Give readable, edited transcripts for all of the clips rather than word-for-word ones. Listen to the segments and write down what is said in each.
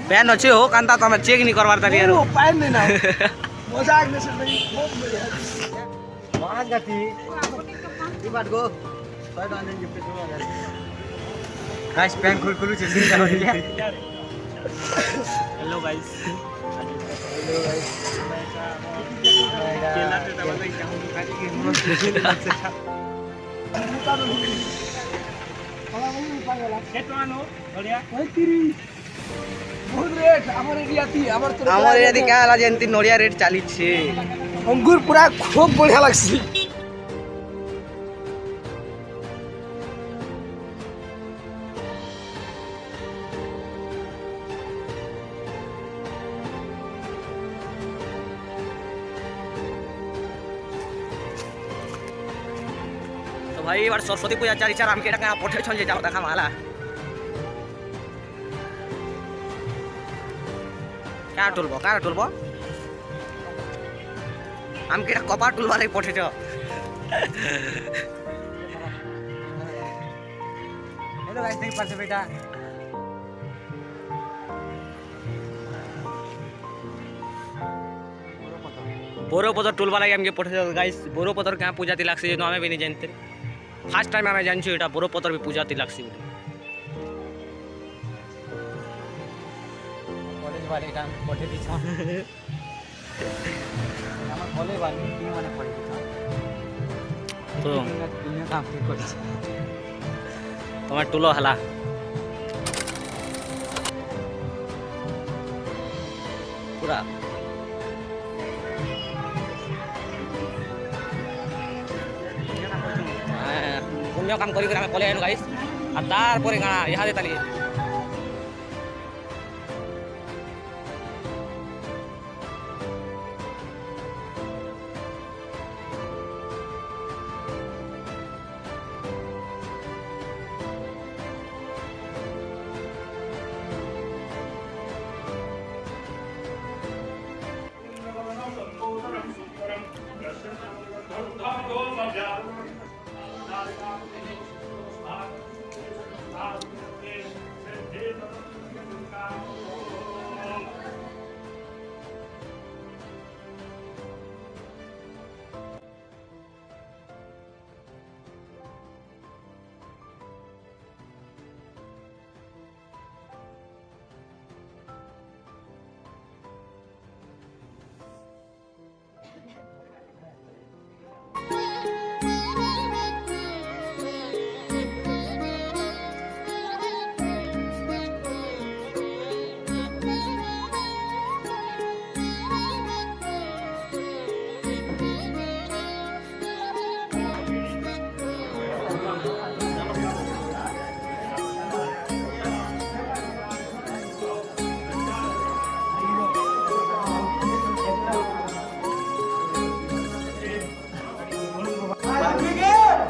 pan अच्छे हो कांता तो चेक नहीं करवार तारी यार पैन नहीं ना मजाक नहीं सुन रही बहुत बढ़िया माज गति ई बात गो 100 टका देन गिफ्ट दो यार गाइस पैन खोल खोलू छे सिंह जाओ लिया हेलो गाइस हेलो गाइस केला ते डबल नहीं चाहूं खाली के मन से लगसे खा केटवानो बढ़िया ओइ तिरी बहुत रेट हमर एरिया थी हमर क्या होला जेंती नोडिया रेट चाली छे अंगूर पूरा खूब बढ़िया लागसी तो भाई बार सरस्वती पूजा चारी चार आमके का पठे छन जे जाओ देखा माला क्या टुलबो आमके कपा टुलबा रे पठे छ हेलो गाइस देख पाछे बेटा बोरोपदर टुलबा लागे आमके पठे छ गाइस बोरोपदर क्या पूजा ती लागसी नो हमें भी नहीं जानते फर्स्ट टाइम हमें जानछु एटा बोरोपदर भी पूजा ती लागसी कॉलेज वाले काम पठे दी छ আমার কলেজ वाले কি মানে পড়ে दी তো দুনিয়া কাম কি করছে তোমার টুলো হলা পুরা पुण्य काम करी आम पलि आनु गाइस आ तार परे गाना यहाँ देता लिए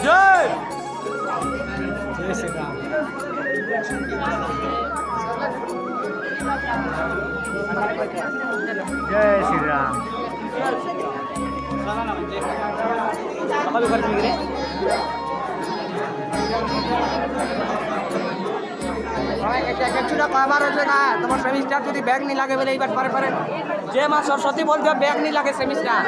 जय श्री राम कहबार अच्छे ना तुम सेमिस्टार जो बैग नहीं लगे बोले पारे पारे जे माँ सरस्वती बोलते बैग नहीं लगे सेमिस्टार